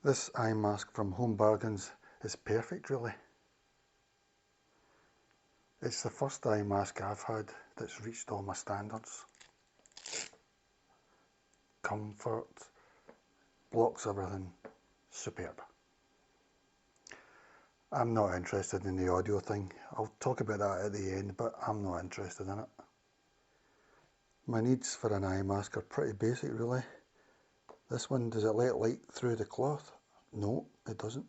This eye mask from Home Bargains is perfect, really. It's the first eye mask I've had that's reached all my standards. Comfort, blocks everything, superb. I'm not interested in the audio thing. I'll talk about that at the end, but I'm not interested in it. My needs for an eye mask are pretty basic, really. This one, does it let light through the cloth? No, it doesn't.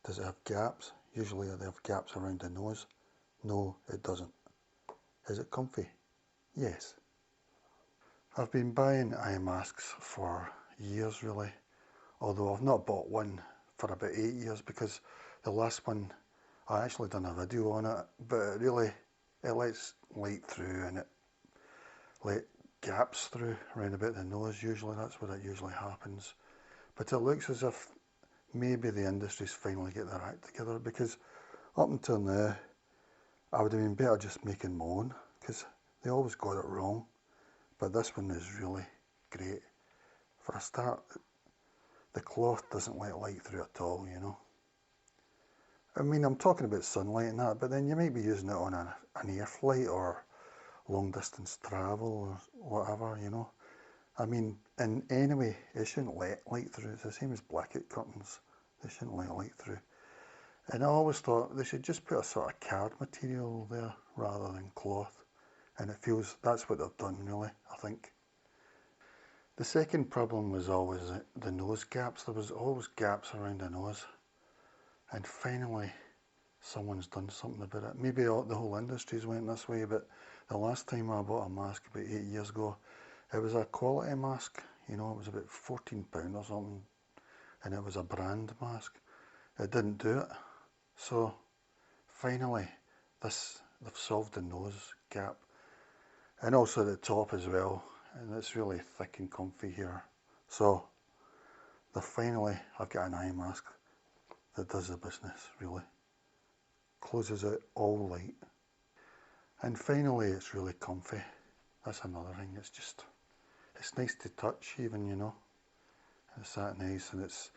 Does it have gaps? Usually they have gaps around the nose. No, it doesn't. Is it comfy? Yes. I've been buying eye masks for years, really, although I've not bought one for about 8 years, because the last one, I actually done a video on it, but it lets light through and it let gaps through around about the nose. Usually that's where it usually happens, but it looks as if maybe the industry's finally get their act together, because up until now I would have been better just making my own, because they always got it wrong. But this one is really great. For a start, the cloth doesn't let light through at all, you know. I mean, I'm talking about sunlight and that, but then you might be using it on an air flight or long distance travel or whatever, you know. I mean, in any way, it shouldn't let light through. It's the same as blanket curtains. They shouldn't let light through. And I always thought they should just put a sort of card material there rather than cloth. And it feels, that's what they've done, really, I think. The second problem was always the nose gaps. There was always gaps around the nose. And finally, someone's done something about it. Maybe the whole industry's went this way, but the last time I bought a mask about 8 years ago, it was a quality mask. You know, it was about £14 or something. And it was a brand mask. It didn't do it. So, finally, they've solved the nose gap. And also the top as well, and it's really thick and comfy here. So I've got an eye mask that does the business, really. Closes out all light. And finally, it's really comfy. That's another thing. It's nice to touch even, you know. It's that nice, and it's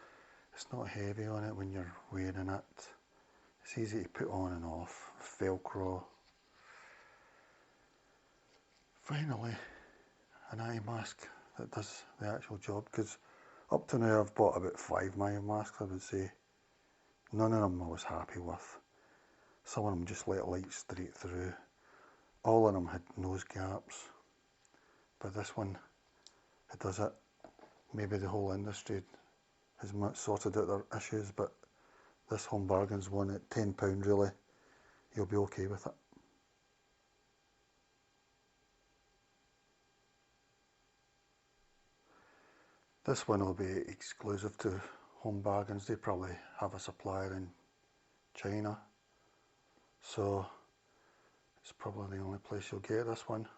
not heavy on it when you're wearing it. It's easy to put on and off. Velcro. Finally, an eye mask that does the actual job, because up to now I've bought about 5 eye masks, I would say. None of them I was happy with. Some of them just let light straight through. All of them had nose gaps. But this one, it does it. Maybe the whole industry has sorted out their issues, but this Home Bargains one at £10 really, you'll be okay with it. This one will be exclusive to Home Bargains. They probably have a supplier in China, so it's probably the only place you'll get this one.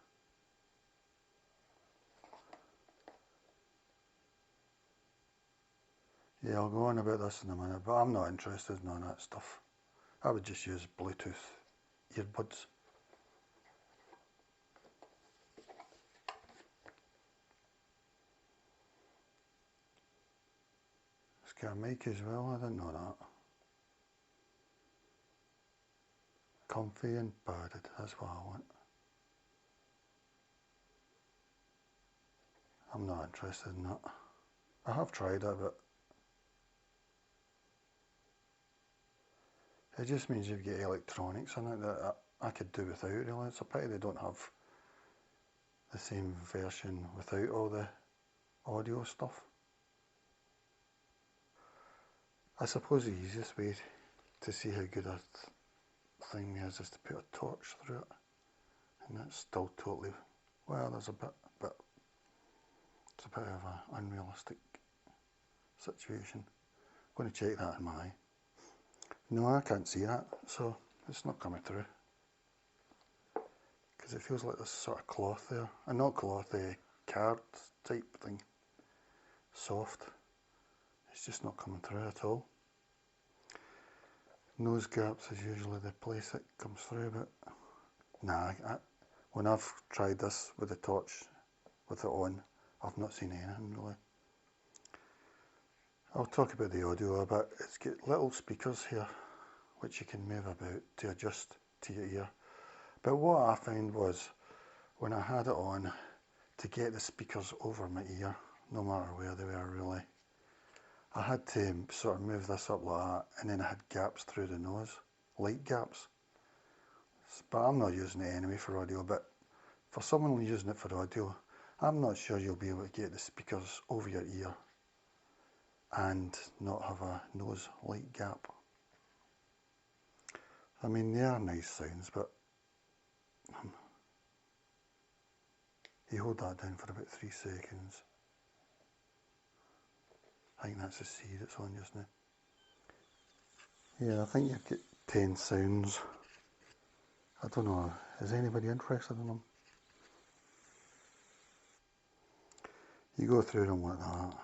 Yeah, I'll go on about this in a minute, but I'm not interested in all that stuff. I would just use Bluetooth earbuds. It's got a mic as well, I didn't know that. Comfy and padded, that's what I want. I'm not interested in that. I have tried it, but it just means you've got electronics in it that I could do without, really. It's a pity they don't have the same version without all the audio stuff. I suppose the easiest way to see how good a thing is to put a torch through it, and that's still totally, well, there's a bit, but it's a bit of an unrealistic situation. I'm going to check that in my eye. No, I can't see that, so it's not coming through, because it feels like this sort of cloth there, and not cloth, card type thing, soft. It's just not coming through at all. Nose gaps is usually the place it comes through, but nah, when I've tried this with the torch, with it on, I've not seen anything really. I'll talk about the audio a bit. It's got little speakers here which you can move about to adjust to your ear. But what I found was when I had it on, to get the speakers over my ear, no matter where they were really, I had to sort of move this up like that, and then I had gaps through the nose, light gaps. But I'm not using it anyway for audio, but for someone using it for audio, I'm not sure you'll be able to get the speakers over your ear and not have a nose light gap. I mean, they are nice sounds, but you hold that down for about 3 seconds. I think that's the C that's on just now. Yeah, I think you've got 10 sounds. I don't know, is anybody interested in them? You go through them like that.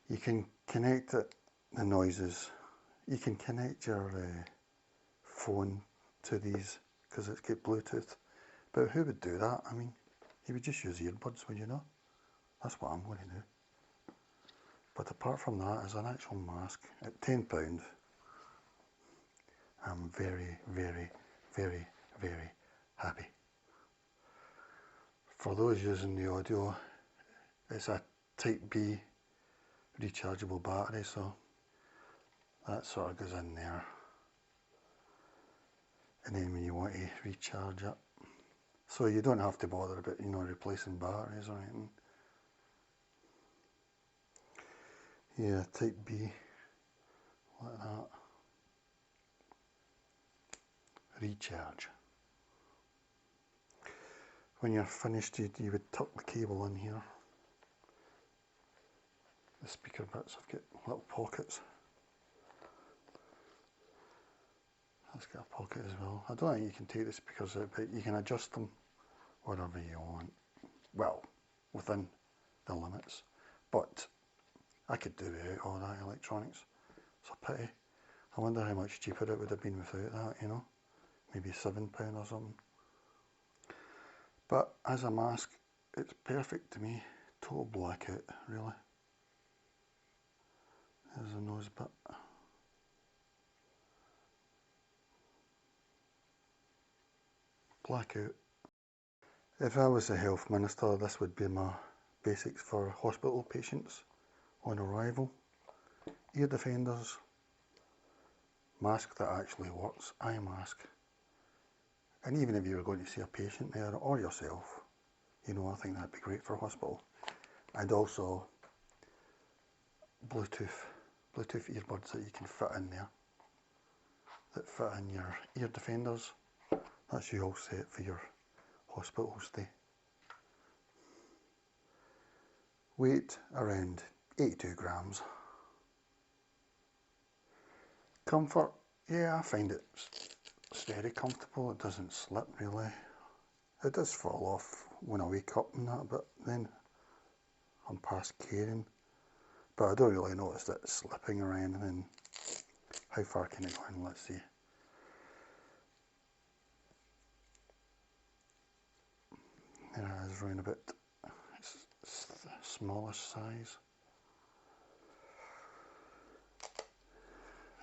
You can connect it, the noises. You can connect your phone to these because it's got Bluetooth. But who would do that? I mean, you would just use earbuds, would you know? That's what I'm going to do. But apart from that, as an actual mask, at £10, I'm very, very, very, very happy. For those using the audio, it's a Type B rechargeable battery, so that sort of goes in there. And then when you want to recharge it, so you don't have to bother about, you know, replacing batteries or anything. Yeah, Type B, like that. Recharge. When you're finished, you would tuck the cable in here. The speaker bits have got little pockets. That's got a pocket as well. I don't think you can take the speakers out, but you can adjust them whatever you want. Well, within the limits. But I could do without all that electronics. It's a pity. I wonder how much cheaper it would have been without that, you know. Maybe £7 or something. But as a mask, it's perfect to me. Total blackout, really. There's the nose bit. Blackout. If I was the health minister, this would be my basics for hospital patients on arrival. Ear defenders, mask that actually works, eye mask. And even if you were going to see a patient there or yourself, you know, I think that'd be great for a hospital. And also Bluetooth earbuds that you can fit in there, that fit in your ear defenders. That's you all set for your hospital stay. Weight around 82 grams. Comfort, yeah, I find it's very comfortable. It doesn't slip really. It does fall off when I wake up and that, but then I'm past caring. But I don't really notice it slipping or anything. How far can it go in? Let's see. There it is, round about, it's the smallest size.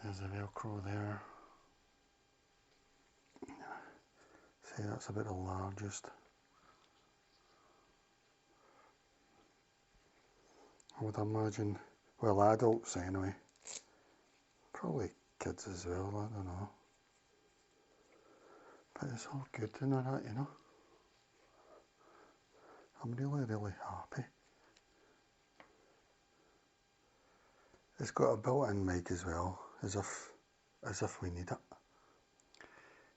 There's the Velcro there. See, that's about the largest. I would imagine, well, adults anyway. Probably kids as well, I don't know. But it's all good in that, you know. I'm really, really happy. It's got a built-in mic as well, as if we need it.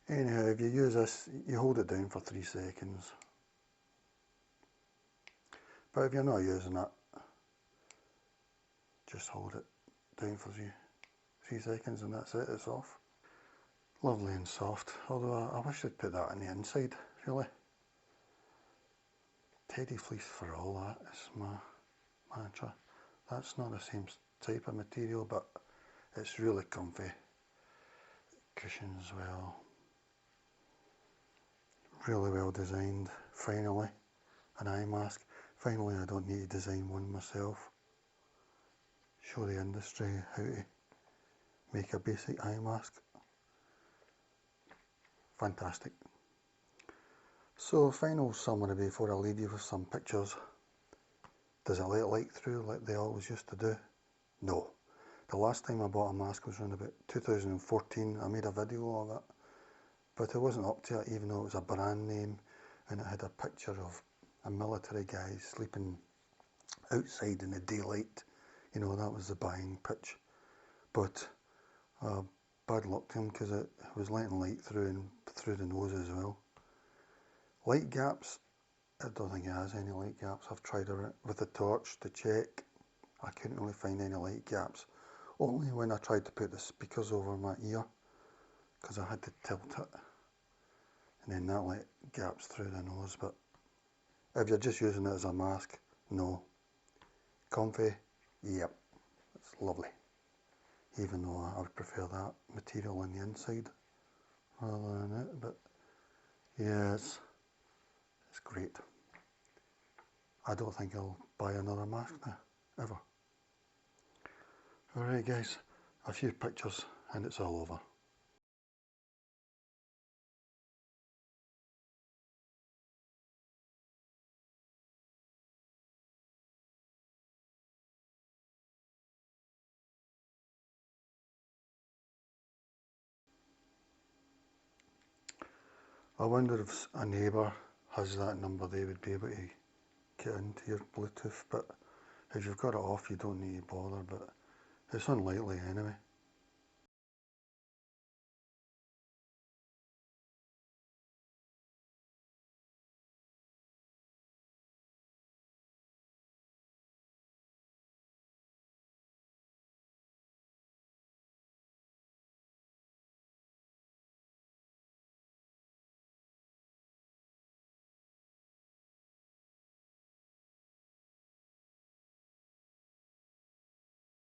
Anyhow, if you use this, you hold it down for 3 seconds. But if you're not using it, just hold it down for 3 seconds and that's it, it's off. Lovely and soft, although I wish they'd put that on the inside, really. Teddy fleece for all, that is my mantra. That's not the same type of material, but it's really comfy. Cushions as well. Really well designed. Finally, an eye mask. Finally, I don't need to design one myself. Show the industry how to make a basic eye mask. Fantastic. So, final summary before I leave you with some pictures. Does it let light through like they always used to do? No. The last time I bought a mask was around about 2014. I made a video of it, but it wasn't up to it, even though it was a brand name and it had a picture of a military guy sleeping outside in the daylight. You know, that was the buying pitch. But bad luck to him, because it was letting light through and through the nose as well. Light gaps, I don't think it has any light gaps. I've tried it with the torch to check. I couldn't really find any light gaps. Only when I tried to put the speakers over my ear, because I had to tilt it. And then that let gaps through the nose. But if you're just using it as a mask, no. Comfy, yep, it's lovely. Even though I would prefer that material on the inside rather than it. But yeah, it's great. I don't think I'll buy another mask now, ever. Alright guys, a few pictures and it's all over. I wonder if a neighbour has that number, they would be able to get into your Bluetooth, but if you've got it off you don't need to bother, but it's unlikely anyway.